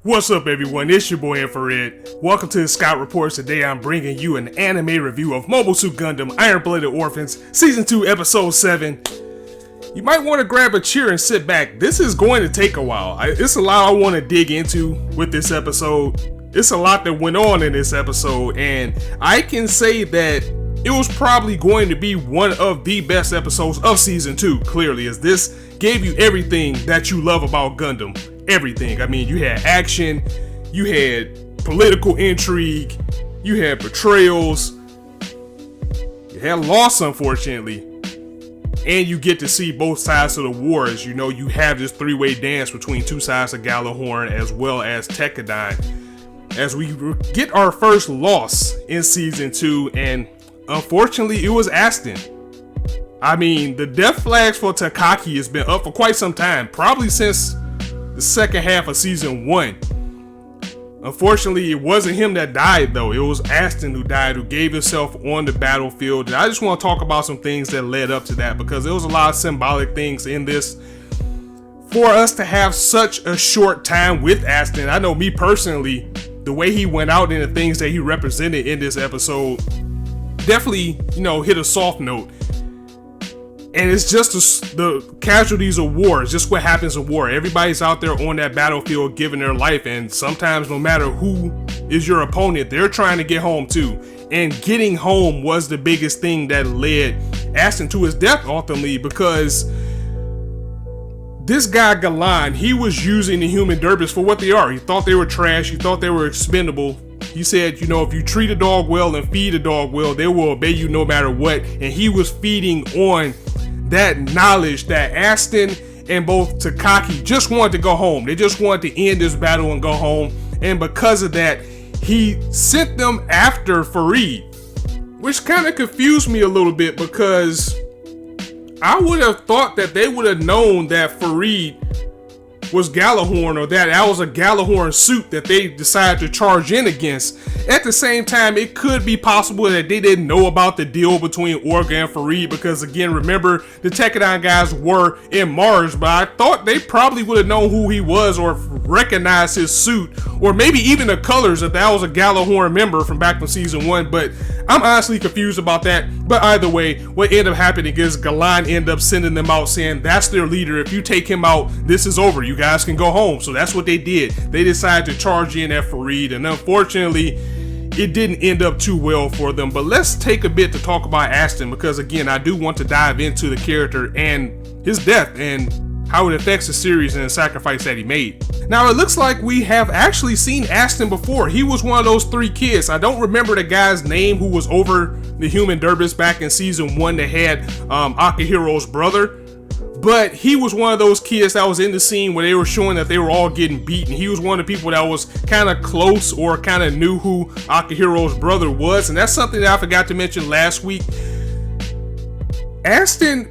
What's up, everyone? It's your boy Infrar-Ed. Welcome to the Scout Reports. Today I'm bringing you an anime review of Mobile Suit Gundam Iron-Blooded Orphans Season 2 Episode 7. You might want to grab a chair and sit back. This is going to take a while. It's a lot I want to dig into with this episode. It's a lot that went on in this episode, and I can say that it was probably going to be one of the best episodes of Season 2, clearly, as this gave you everything that you love about Gundam. Everything. I mean, you had action, you had political intrigue, you had betrayals, you had loss, unfortunately, and you get to see both sides of the wars. You know, you have this three-way dance between two sides of Gjallarhorn as well as Tekkadan, as we get our first loss in Season 2, and unfortunately, it was Aston. I mean, the death flags for Takaki has been up for quite some time, probably since the second half of Season 1. Unfortunately, it wasn't him that died, though. It was Aston who died, who gave himself on the battlefield. And I just want to talk about some things that led up to that, because there was a lot of symbolic things in this. For us to have such a short time with Aston, I know me personally, the way he went out and the things that he represented in this episode definitely, hit a soft note. And it's just the casualties of war. It's just what happens in war. Everybody's out there on that battlefield giving their life, and sometimes no matter who is your opponent, they're trying to get home too. And getting home was the biggest thing that led Aston to his death ultimately, because this guy Galan, he was using the human Derbys for what they are. He thought they were trash. He thought they were expendable. He said, if you treat a dog well and feed a dog well, they will obey you no matter what. And he was feeding on that knowledge that Aston and both Takaki just wanted to go home. They just wanted to end this battle and go home. And because of that, he sent them after Farid, which kind of confused me a little bit, because I would have thought that they would have known that Farid was Gjallarhorn, or that was a Gjallarhorn suit that they decided to charge in against. At the same time, it could be possible that they didn't know about the deal between Orga and Farid, because again, remember, the Tekkadan guys were in Mars, but I thought they probably would have known who he was or recognized his suit, or maybe even the colors, if that was a Gjallarhorn member from back from Season 1, but I'm honestly confused about that. But either way, what ended up happening is Galan ended up sending them out saying that's their leader. If you take him out, this is over. You guys can go home. So that's what they did. They decided to charge in at Farid, and unfortunately, it didn't end up too well for them. But let's take a bit to talk about Aston, because again, I do want to dive into the character and his death and how it affects the series and the sacrifice that he made. Now, it looks like we have actually seen Aston before. He was one of those three kids. I don't remember the guy's name who was over the human Derbys back in Season 1 that had Akihiro's brother. But he was one of those kids that was in the scene where they were showing that they were all getting beaten. He was one of the people that was kind of close or kind of knew who Akihiro's brother was. And that's something that I forgot to mention last week. Aston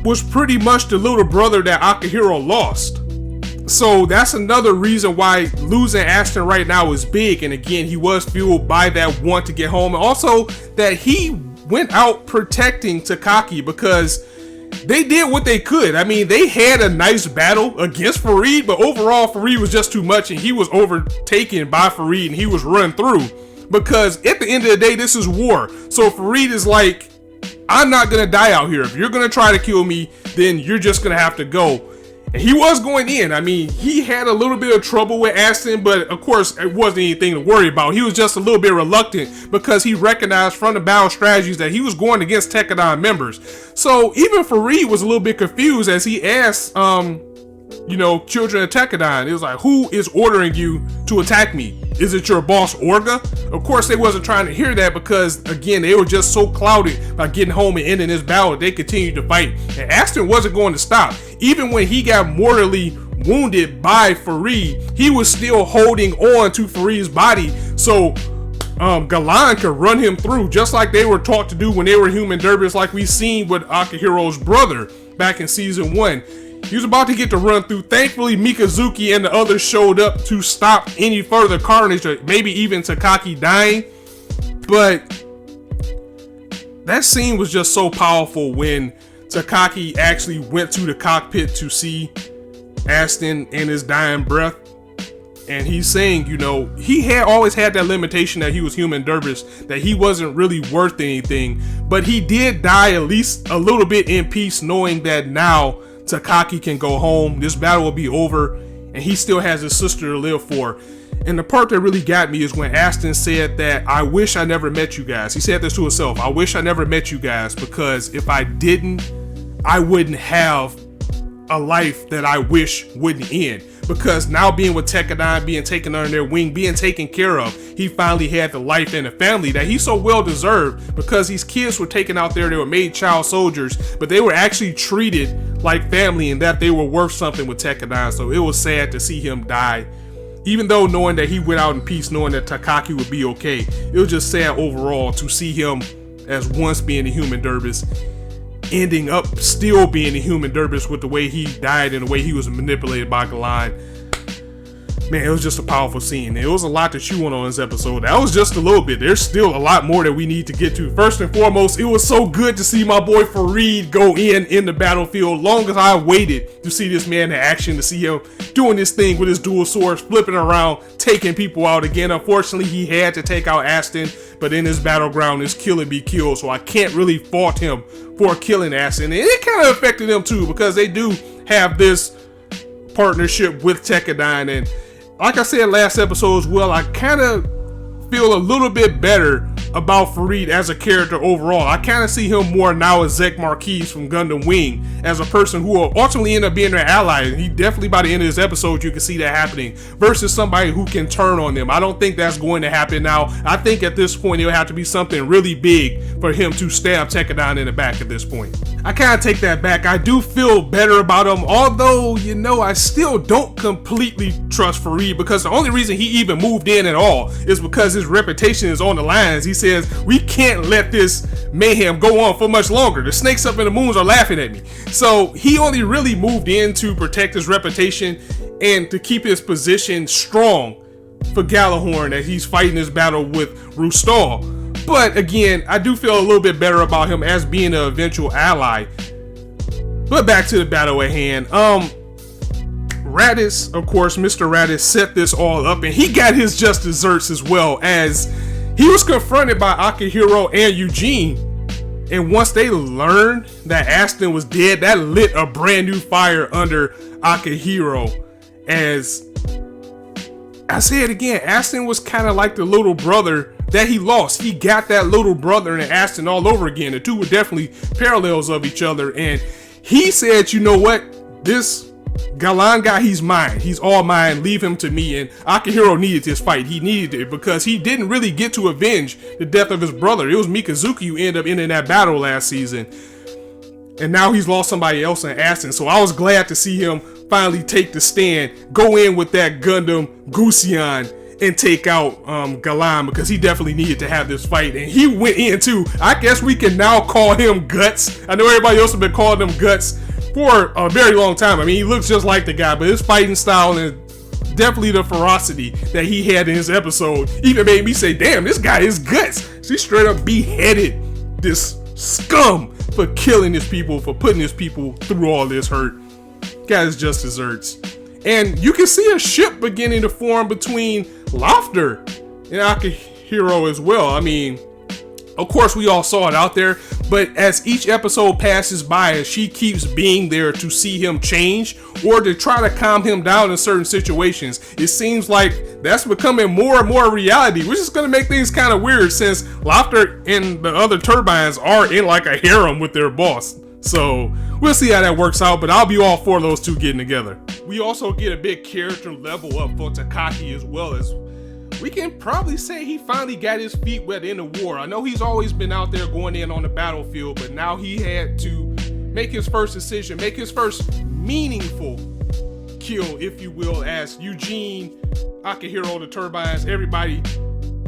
was pretty much the little brother that Akihiro lost. So that's another reason why losing Aston right now is big. And again, he was fueled by that want to get home. And also that he went out protecting Takaki, because they did what they could. I mean, they had a nice battle against Farid, but overall Farid was just too much, and he was overtaken by Farid, and he was run through. Because at the end of the day, this is war. So Farid is like, I'm not gonna die out here. If you're gonna try to kill me, then you're just gonna have to go. And he was going in. I mean, he had a little bit of trouble with Aston, but of course, it wasn't anything to worry about. He was just a little bit reluctant because he recognized from the battle strategies that he was going against Tekkadan members. So even Farid was a little bit confused as he asked, children of Tekkadan. It was like, who is ordering you to attack me? Is it your boss, Orga? Of course, they wasn't trying to hear that, because again, they were just so clouded by getting home and ending this battle. They continued to fight, and Aston wasn't going to stop. Even when he got mortally wounded by Farid, he was still holding on to Farid's body, so Galan could run him through, just like they were taught to do when they were human Derbys, like we seen with Akihiro's brother back in Season 1. He was about to get to run through. Thankfully, Mikazuki and the others showed up to stop any further carnage, or maybe even Takaki dying. But that scene was just so powerful when Takaki actually went to the cockpit to see Aston in his dying breath. And he's saying, you know, he had always had that limitation that he was human dervish, that he wasn't really worth anything. But he did die at least a little bit in peace, knowing that now Takaki can go home. This battle will be over, and he still has his sister to live for. And the part that really got me is when Aston said that, I wish I never met you guys. He said this to himself. I wish I never met you guys, because if I didn't, I wouldn't have a life that I wish wouldn't end. Because now being with Tekkadan, being taken under their wing, being taken care of, he finally had the life and the family that he so well deserved, because these kids were taken out there, they were made child soldiers, but they were actually treated like family and that they were worth something with Tekkadan. So it was sad to see him die. Even though knowing that he went out in peace, knowing that Takaki would be okay, it was just sad overall to see him as once being a human dervish, ending up still being a human dervish with the way he died and the way he was manipulated by Galan. Man, it was just a powerful scene. It was a lot to chew on this episode. That was just a little bit. There's still a lot more that we need to get to. First and foremost, it was so good to see my boy Farid go in the battlefield. Long as I waited to see this man in action, to see him doing this thing with his dual swords, flipping around, taking people out again. Unfortunately, he had to take out Aston, but in his battleground, it's kill and be killed. So I can't really fault him for killing Aston. And it kind of affected them too, because they do have this partnership with Tekkadan. And like I said last episode as well, I kind of feel a little bit better about Farid as a character overall. I kind of see him more now as Zek Marquis from Gundam Wing, as a person who will ultimately end up being their ally. He definitely, by the end of this episode, you can see that happening, versus somebody who can turn on them. I don't think that's going to happen now. I think at this point it'll have to be something really big for him to stab Tekkadan in the back at this point. I kind of take that back. I do feel better about him, although, you know, I still don't completely trust Farid, because the only reason he even moved in at all is because his reputation is on the lines. He says, we can't let this mayhem go on for much longer. The snakes up in the moons are laughing at me. So he only really moved in to protect his reputation and to keep his position strong for Gjallarhorn as he's fighting this battle with Rustal. But again, I do feel a little bit better about him as being an eventual ally. But back to the battle at hand. Raditz, of course, Mr. Raditz set this all up, and he got his just desserts as well, as he was confronted by Akihiro and Eugene. And once they learned that Aston was dead, that lit a brand new fire under Akihiro. As I say it again, Aston was kind of like the little brother that he lost. He got that little brother and Aston all over again. The two were definitely parallels of each other. And he said, you know what? This Galan guy, he's mine. He's all mine. Leave him to me. And Akihiro needed this fight. He needed it because he didn't really get to avenge the death of his brother. It was Mikazuki who ended up ending that battle last season. And now he's lost somebody else in Aston. So I was glad to see him finally take the stand, go in with that Gundam Gusion, and take out Galan, because he definitely needed to have this fight. And he went in too. I guess we can now call him Guts. I know everybody else has been calling him Guts for a very long time. I mean, he looks just like the guy, but his fighting style and definitely the ferocity that he had in his episode even made me say, damn, this guy is Guts. He straight up beheaded this scum for killing his people, for putting his people through all this hurt. Got his just desserts. And you can see a ship beginning to form between Laughter and Akihiro as well. I mean, of course, we all saw it out there, but as each episode passes by, as she keeps being there to see him change or to try to calm him down in certain situations, it seems like that's becoming more and more reality, which is going to make things kind of weird, since Laughter and the other turbines are in like a harem with their boss. So we'll see how that works out, but I'll be all for those two getting together. We also get a big character level up for Takaki, as well as we can probably say he finally got his feet wet in the war. I know he's always been out there going in on the battlefield, but now he had to make his first decision, make his first meaningful kill, if you will, as Eugene, Akihiro, the turbines, everybody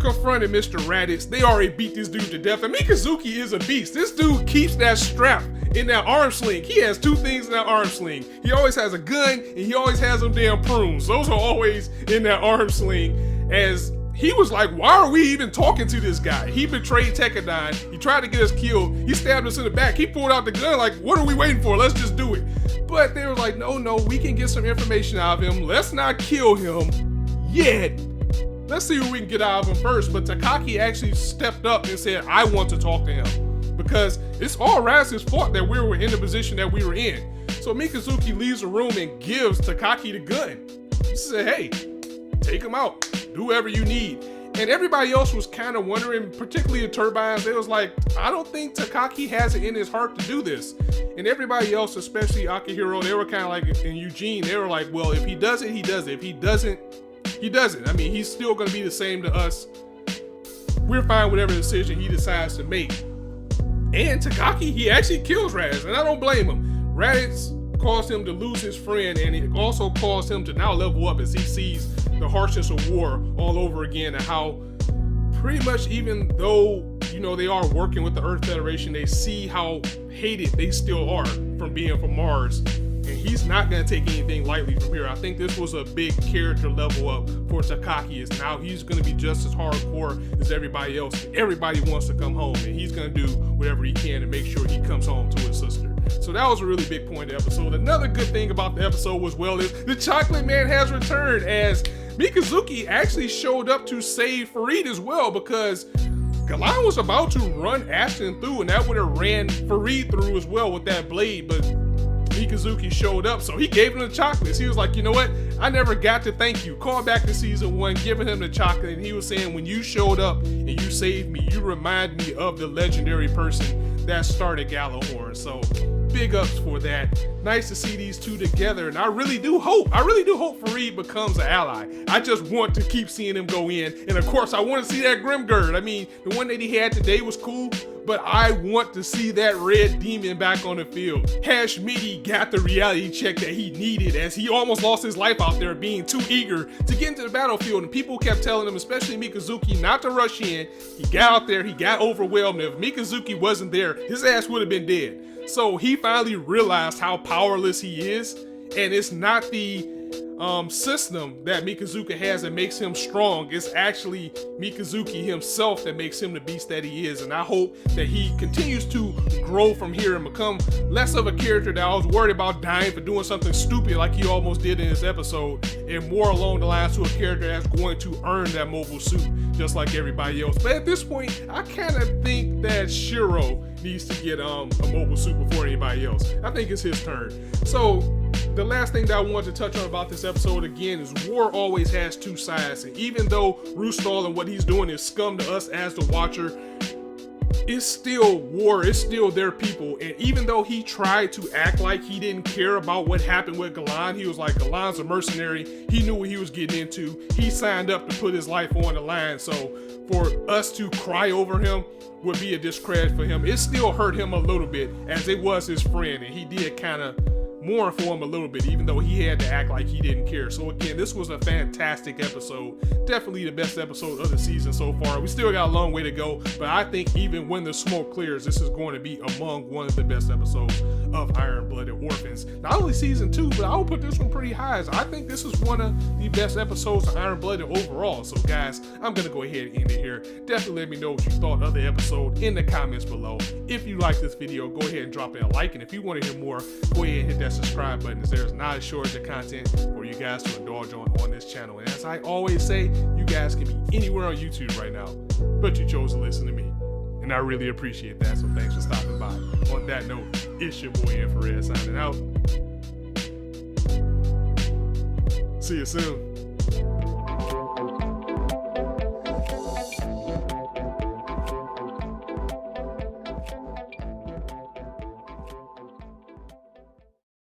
confronted Mr. Raditz. They already beat this dude to death, and Mikazuki is a beast. This dude keeps that strap in that arm sling. He has two things in that arm sling. He always has a gun, and he always has them damn prunes. Those are always in that arm sling. As he was like, why are we even talking to this guy? He betrayed Tekkadan. He tried to get us killed. He stabbed us in the back. He pulled out the gun like, what are we waiting for? Let's just do it. But they were like, no, we can get some information out of him. Let's not kill him yet. Let's see what we can get out of him first. But Takaki actually stepped up and said, I want to talk to him. Because it's all Raz's fault that we were in the position that we were in. So Mikazuki leaves the room and gives Takaki the gun. He said, hey, take him out. Do whatever you need. And everybody else was kind of wondering, particularly the Turbines, they was like, I don't think Takaki has it in his heart to do this. And everybody else, especially Akihiro, they were kind of like, and Eugene, they were like, well, if he does it, he does it. If he doesn't, he doesn't. I mean, he's still going to be the same to us. We're fine with whatever decision he decides to make. And Takaki, he actually kills Raz, and I don't blame him. Raz caused him to lose his friend, and it also caused him to now level up as he sees the harshness of war all over again, and how pretty much, even though, you know, they are working with the Earth Federation, they see how hated they still are from being from Mars. And he's not going to take anything lightly from here. I think this was a big character level up for Takaki. Is now he's going to be just as hardcore as everybody else. Everybody wants to come home, and he's going to do whatever he can to make sure he comes home to his sister. So that was a really big point of the episode. Another good thing about the episode was, well, is the Chocolate Man has returned, as Mikazuki actually showed up to save Farid as well, because Galan was about to run Ashton through, and that would have ran Farid through as well with that blade, but Mikazuki showed up, so he gave him the chocolates. He was like, you know what? I never got to thank you. Call back to season 1, giving him the chocolate, and he was saying, when you showed up and you saved me, you remind me of the legendary person that started Gallahorn. So big ups for that. Nice to see these two together, and I really do hope Farid becomes an ally. I just want to keep seeing him go in, and of course I want to see that Grimgird. I mean, the one that he had today was cool, but I want to see that red demon back on the field. Hashmidi got the reality check that he needed, as he almost lost his life out there being too eager to get into the battlefield, and people kept telling him, especially Mikazuki, not to rush in. He got out there, he got overwhelmed. If Mikazuki wasn't there, his ass would have been dead. So he finally realized how powerless he is, and it's not the system that Mikazuki has that makes him strong. It's actually Mikazuki himself that makes him the beast that he is, and I hope that he continues to grow from here and become less of a character that I was worried about dying for doing something stupid like he almost did in this episode, and more along the lines to a character that's going to earn that mobile suit just like everybody else. But at this point, I kind of think that Shiro needs to get a mobile suit before anybody else. I think it's his turn. So the last thing that I want to touch on about this episode again is war always has two sides, and even though Rustal and what he's doing is scum to us as the watcher, it's still war, it's still their people. And even though he tried to act like he didn't care about what happened with Galan, he was like, Galan's a mercenary, he knew what he was getting into, he signed up to put his life on the line. So for us to cry over him would be a discredit for him. It still hurt him a little bit, as it was his friend, and he did kind of mourn for him a little bit, even though he had to act like he didn't care. So again, this was a fantastic episode. Definitely the best episode of the season so far. We still got a long way to go, but I think even when the smoke clears, this is going to be among one of the best episodes of Iron-Blooded Orphans. Not only season 2, but I will put this one pretty high, as I think this is one of the best episodes of Iron-Blooded overall. So guys, I'm gonna go ahead and end it here. Definitely let me know what you thought of the episode in the comments below. If you like this video, go ahead and drop it a like, and if you want to hear more, go ahead and hit that subscribe button, as there's not a shortage of content for you guys to indulge on this channel. And as I always say, you guys can be anywhere on YouTube right now, but you chose to listen to me, and I really appreciate that. So thanks for stopping by. On that note, it's your boy Infrar-Ed signing out. See you soon.